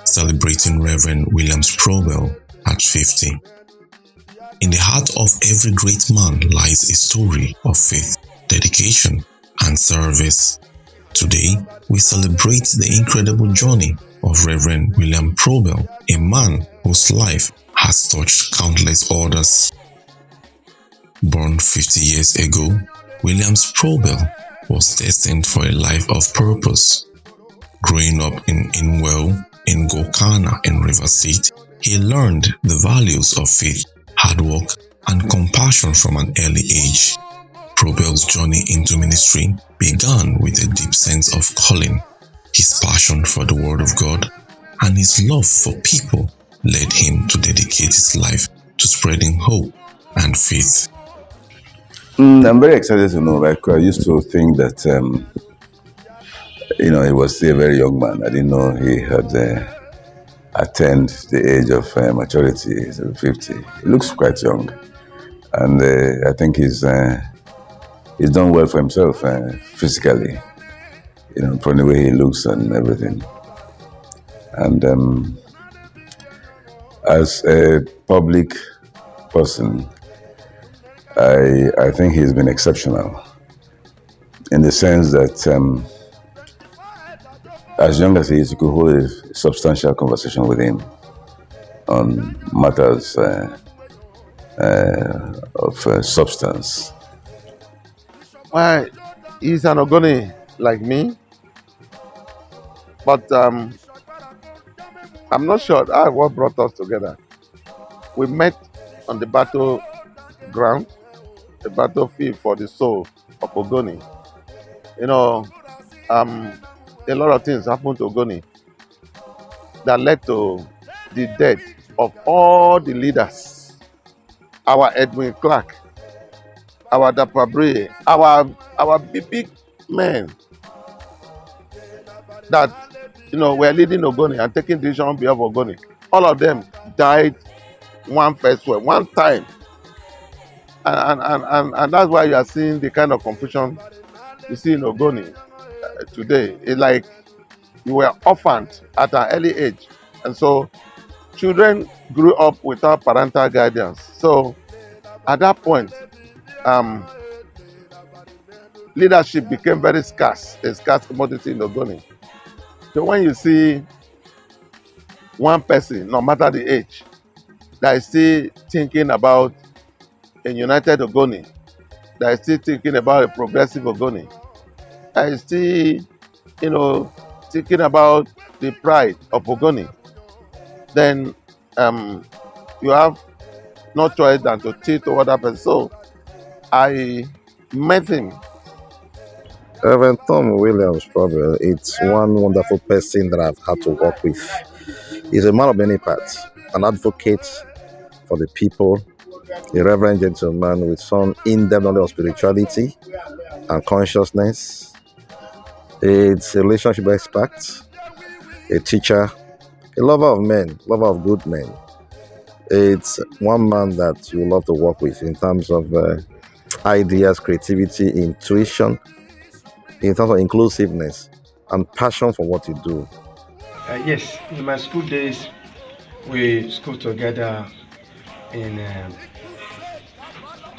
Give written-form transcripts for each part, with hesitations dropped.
Celebrating Reverend Williams Probel at 50. In the heart of every great man lies a story of faith, dedication, and service. Today, we celebrate the incredible journey of Reverend William Probel, a man whose life has touched countless others. Born 50 years ago, Williams Probel was destined for a life of purpose. Growing up in Inwell, in Gokana in Rivers State, he learned the values of faith, hard work, and compassion from an early age. Probel's journey into ministry began with a deep sense of calling. His passion for the Word of God and his love for people led him to dedicate his life to spreading hope and faith. I'm very excited to know. Like, I used to think that, he was still a very young man. I didn't know he had attained the age of maturity. He's 50. He looks quite young, and I think he's done well for himself physically. From the way he looks and everything. And as a public person, I think he's been exceptional in the sense that as young as he is, you could hold a substantial conversation with him on matters of substance. Why, he's an Ogoni like me, but I'm not sure what brought us together. We met on the battleground, the battlefield for the soul of Ogoni. A lot of things happened to Ogoni that led to the death of all the leaders. Our Edwin Clark, our Dapabre, our big men that were leading Ogoni and taking decision on behalf of Ogoni. All of them died one time. And that's why you are seeing the kind of confusion you see in Ogoni today. It's like you were orphaned at an early age. And so children grew up without parental guidance. So at that point, leadership became very scarce, a scarce commodity in Ogoni. So when you see one person, no matter the age, that is still thinking about a united Ogoni, that is still thinking about a progressive Ogoni, that is still, thinking about the pride of Ogoni, then you have no choice than to tilt toward that person. So I met him. Reverend Tom Williams Probel, it's one wonderful person that I've had to work with. He's a man of many parts, an advocate for the people, a reverend gentleman with some in-depth knowledge of spirituality and consciousness. It's a relationship expert, a teacher, a lover of men, lover of good men. It's one man that you love to work with in terms of ideas, creativity, intuition, in terms of inclusiveness and passion for what you do. Yes, in my school days, we schooled together in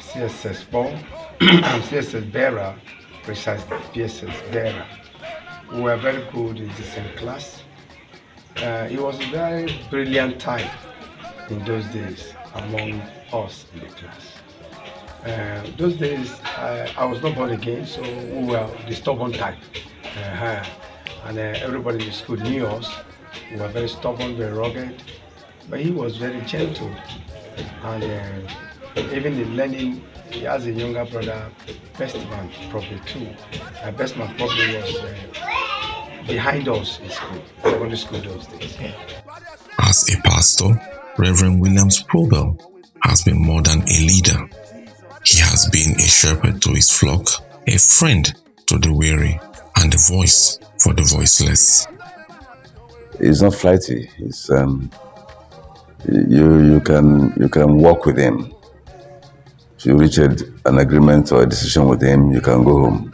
CSS Ball and CSS Bearer, precisely PSS Bearer. We were very good in the same class. It was a very brilliant time in those days among us in the class. Those days, I was not born again, so we were the stubborn type. And everybody in the school knew us. We were very stubborn, very rugged, but he was very gentle. And even in learning, he has a younger brother, best man probably too. Best man probably was behind us in school, secondary school those days. As a pastor, Reverend Williams Probel has been more than a leader. He has been a shepherd to his flock, a friend to the weary, and a voice for the voiceless. He's not flighty. You can work with him. If you reach an agreement or a decision with him, you can go home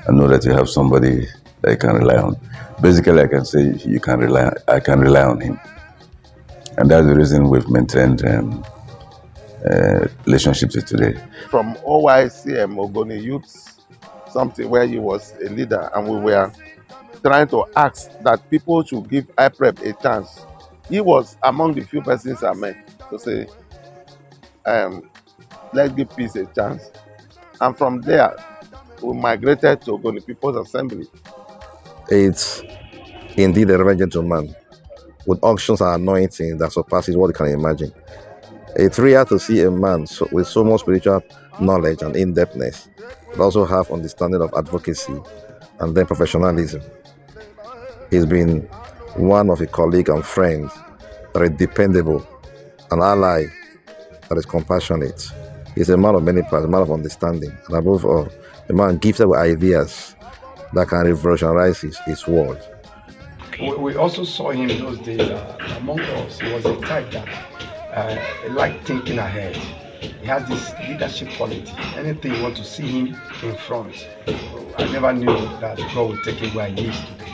and know that you have somebody that you can rely on. Basically, I can say I can rely on him, and that's the reason we've maintained relationships to today. From OYCM Ogoni Youth, something where he was a leader, and we were trying to ask that people should give IPREP a chance. He was among the few persons I met to say, let's give peace a chance. And from there, we migrated to Ogoni People's Assembly. It's indeed a reverend gentleman with unctions and anointing that surpasses what you can imagine. It's rare to see a man with so much spiritual knowledge and in-depthness, but also have understanding of advocacy and then professionalism. He's been one of a colleague and friend that is dependable, an ally that is compassionate. He's a man of many parts, a man of understanding, and above all, a man gifted with ideas that can revolutionize his world. We also saw him those days among us. He was a type that liked thinking ahead. He has this leadership quality. Anything you want to see him in front. I never knew that God would take him where he is today.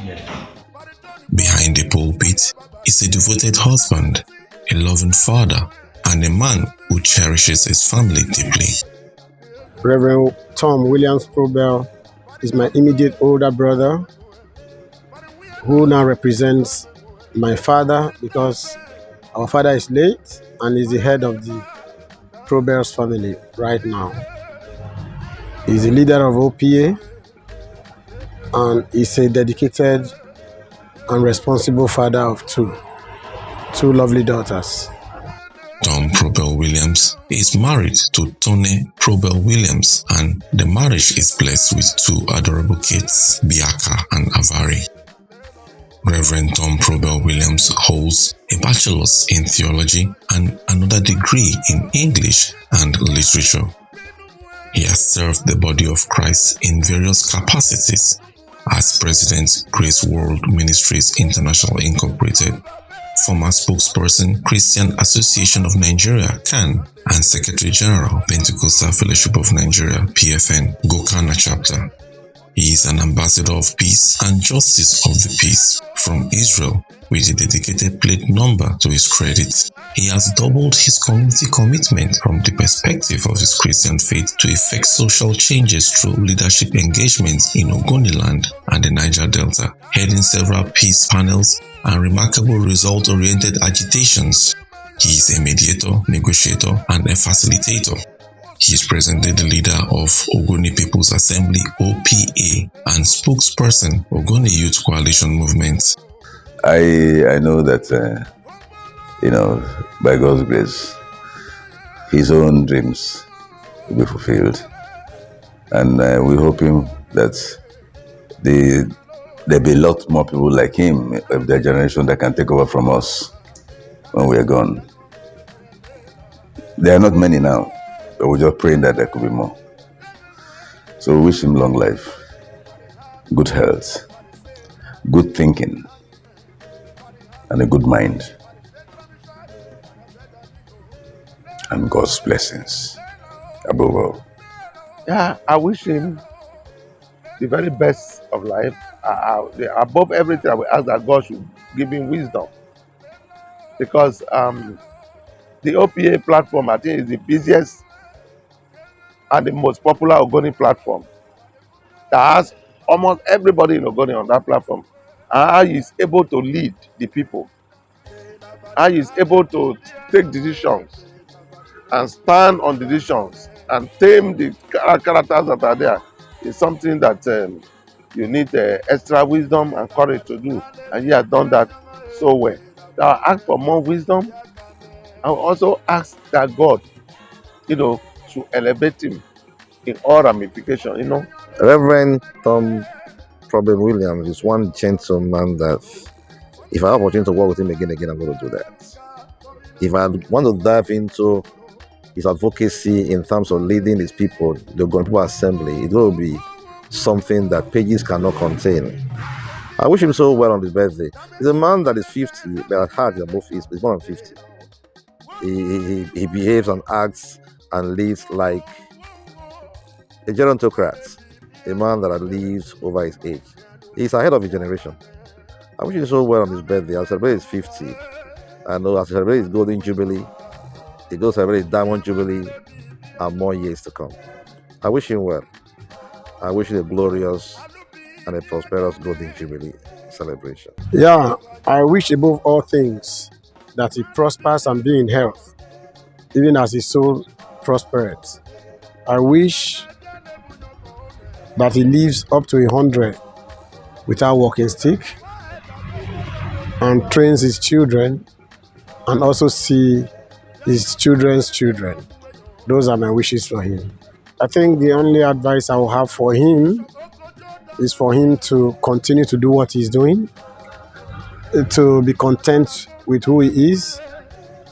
Yes. Behind the pulpit is a devoted husband, a loving father, and a man who cherishes his family deeply. Reverend Tom Williams Probel is my immediate older brother, who now represents my father because our father is late and is the head of the Probel's family right now. He's the leader of OPA and is a dedicated and responsible father of two lovely daughters. Tom Probel Williams is married to Tone Probel Williams, and the marriage is blessed with two adorable kids, Biaka and Avari. Reverend Tom Probel Williams holds a bachelor's in theology and another degree in English and literature. He has served the body of Christ in various capacities as President, Grace World Ministries International Incorporated, former spokesperson, Christian Association of Nigeria, CAN, and Secretary General, Pentecostal Fellowship of Nigeria, PFN, Gokana Chapter. He is an ambassador of peace and justice of the peace from Israel with a dedicated plate number to his credit. He has doubled his community commitment from the perspective of his Christian faith to effect social changes through leadership engagements in Ogoniland and the Niger Delta, heading several peace panels and remarkable result-oriented agitations. He is a mediator, negotiator, and a facilitator. He is presently the leader of Ogoni People's Assembly (OPA) and spokesperson Ogoni Youth Coalition Movement. I know that by God's grace, his own dreams will be fulfilled, and we're hoping that there'll be a lot more people like him of their generation that can take over from us when we are gone. There are not many now, but we're just praying that there could be more. So we wish him long life, good health, good thinking, and a good mind, and God's blessings above all. Yeah, I wish him the very best of life. Above everything, I will ask that God should give him wisdom, because the OPA platform, I think, is the busiest and the most popular Ogoni platform that has almost everybody in Ogoni on that platform. And how he is able to lead the people, how he is able to take decisions and stand on decisions and tame the characters that are there is something that you need extra wisdom and courage to do, and he has done that so well. So I ask for more wisdom. I also ask that God, should elevate him in all ramifications, Reverend Tom Probel Williams is one gentleman that if I have opportunity to work with him again, I'm going to do that. If I want to dive into his advocacy in terms of leading his people, the Ogoni People Assembly, it will be something that pages cannot contain. I wish him so well on his birthday. He's a man that is 50, but at heart he's more than 50. He behaves and acts and lives like a gerontocrat, a man that lives over his age. He's ahead of his generation. I wish him so well on his birthday. I'll celebrate his 50. I know I'll celebrate his Golden Jubilee. He goes to celebrate his Diamond Jubilee and more years to come. I wish him well. I wish him a glorious and a prosperous Golden Jubilee celebration. Yeah, I wish above all things that he prospers and be in health, even as his soul prospereth. I wish that he lives up to 100 without walking stick, and trains his children and also see his children's children. Those are my wishes for him. I think the only advice I will have for him is for him to continue to do what he's doing, to be content with who he is,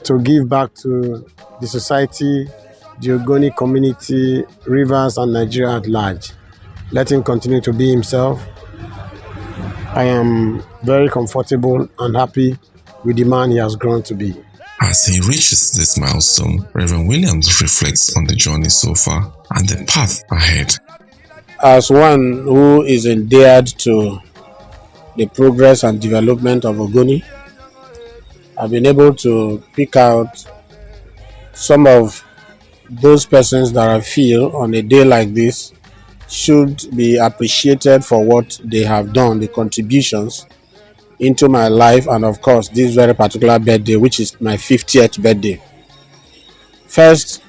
to give back to the society, the Ogoni community, Rivers, and Nigeria at large. Let him continue to be himself. I am very comfortable and happy with the man he has grown to be. As he reaches this milestone, Reverend Williams reflects on the journey so far and the path ahead. As one who is endeared to the progress and development of Ogoni, I've been able to pick out some of those persons that I feel on a day like this should be appreciated for what they have done, the contributions into my life, and of course this very particular birthday, which is my 50th birthday. First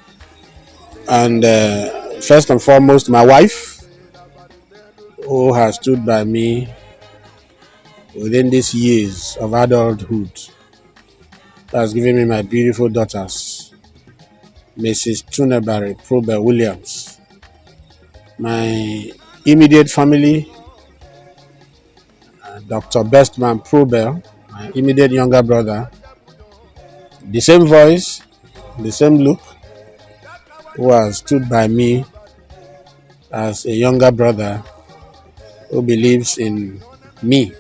and foremost, my wife, who has stood by me within these years of adulthood, has given me my beautiful daughters, Mrs. Tunebari Probel Williams. My immediate family, Dr. Bestman Probel, my immediate younger brother, the same voice, the same look, who has stood by me as a younger brother who believes in me.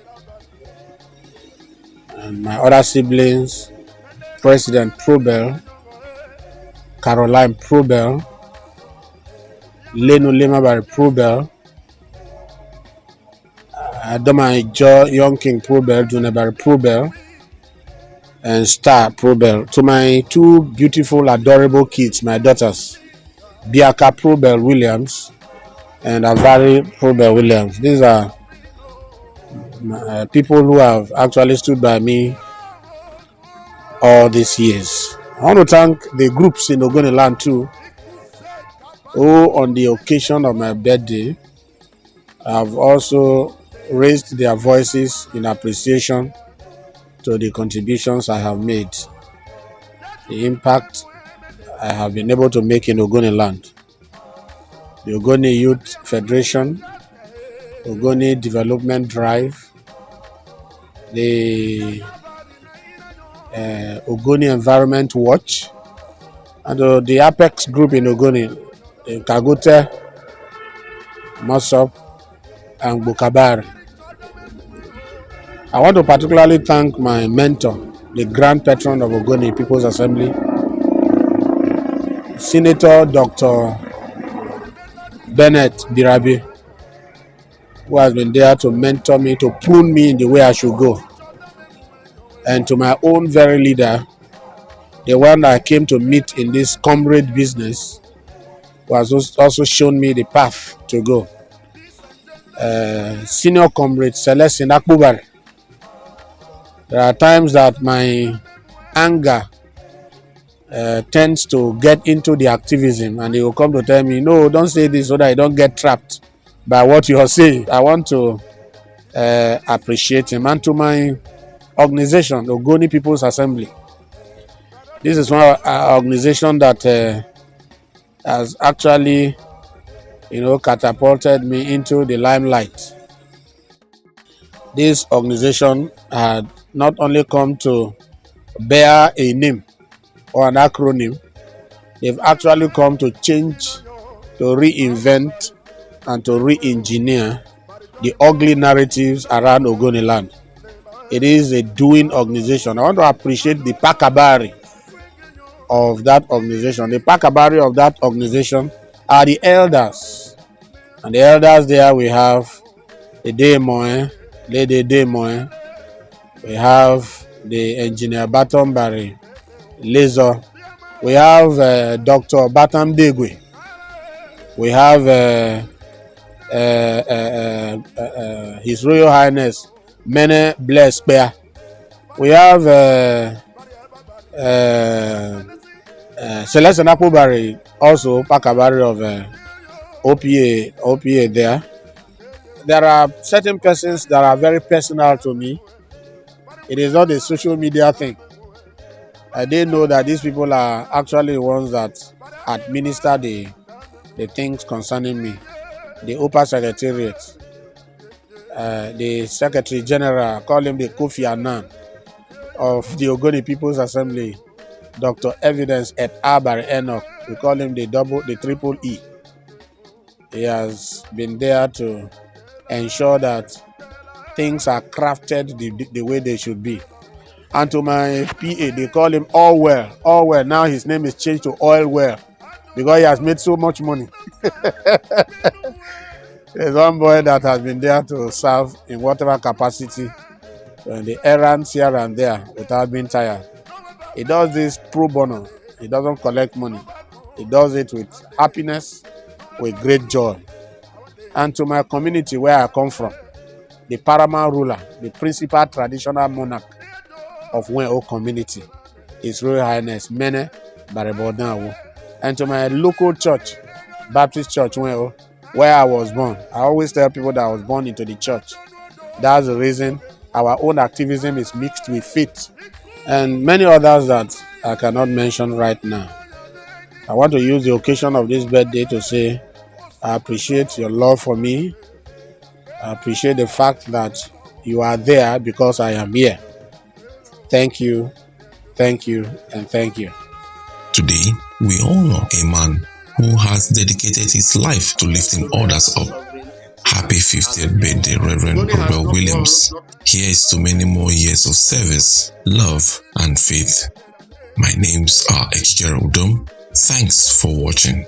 And my other siblings, President Probel, Caroline Probel, Lenu Lemabari Probel, Adama Young King Probel, Junebari Probel, and Star Probel. To my two beautiful, adorable kids, my daughters, Biaka Probel Williams and Avari Probel Williams. These are people who have actually stood by me all these years. I want to thank the groups in Ogoni land too, who on the occasion of my birthday have also raised their voices in appreciation to the contributions I have made, the impact I have been able to make in Ogoni land. The Ogoni Youth Federation, Ogoni Development Drive, the Ogoni Environment Watch, and the Apex group in Ogoni, the Kagote, Mosop, and Bukabar. I want to particularly thank my mentor, the Grand Patron of Ogoni People's Assembly, Senator Dr. Bennett Birabi, who has been there to mentor me, to prune me in the way I should go. And to my own very leader, the one I came to meet in this comrade business, who has also shown me the path to go. Senior comrade Celestine Akbubar. There are times that my anger tends to get into the activism, and he will come to tell me, no, don't say this so that I don't get trapped by what you are saying. I want to appreciate him. And to my organization, the Ogoni People's Assembly. This is one organization that has actually, catapulted me into the limelight. This organization had not only come to bear a name or an acronym, they've actually come to change, to reinvent, and to re-engineer the ugly narratives around Ogoniland. It is a doing organization. I want to appreciate the Pakabari of that organization. The Pakabari of that organization are the elders. And the elders there we have the Demoe, Lady Demoe, we have the engineer Baton Barry, Laser, we have Dr. Batam Degwe, we have His Royal Highness Mene Bless Bear, we have Celeste Nakubari, also Pakabari of OPA there. There are certain persons that are very personal to me. It is not a social media thing. I didn't know that these people are actually the ones that administer the things concerning me. The Upper Secretariat, the Secretary General, call him the Kofi Annan of the Ogoni People's Assembly, Dr. Evidence et Abari Enoch. We call him the triple E. He has been there to ensure that things are crafted the way they should be. And to my PA, they call him All Well. All Well. Now his name is changed to Oil Well because he has made so much money. There's one boy that has been there to serve in whatever capacity in the errands here and there without being tired. He does this pro bono. He doesn't collect money. He does it with happiness, with great joy. And to my community where I come from, the paramount ruler, the principal traditional monarch of Weno community, His Royal Highness Mene Barebodawo. And to my local church, Baptist Church Weno, where I was born. I always tell people that I was born into the church. That's the reason our own activism is mixed with faith and many others that I cannot mention right now. I want to use the occasion of this birthday to say I appreciate your love for me. I appreciate the fact that you are there because I am here. Thank you, and thank you. Today, we honor a man who has dedicated his life to lifting others up. Happy 50th birthday, Reverend Probel Williams. Here is to many more years of service, love, and faith. My names are Ekijere Udom. Thanks for watching.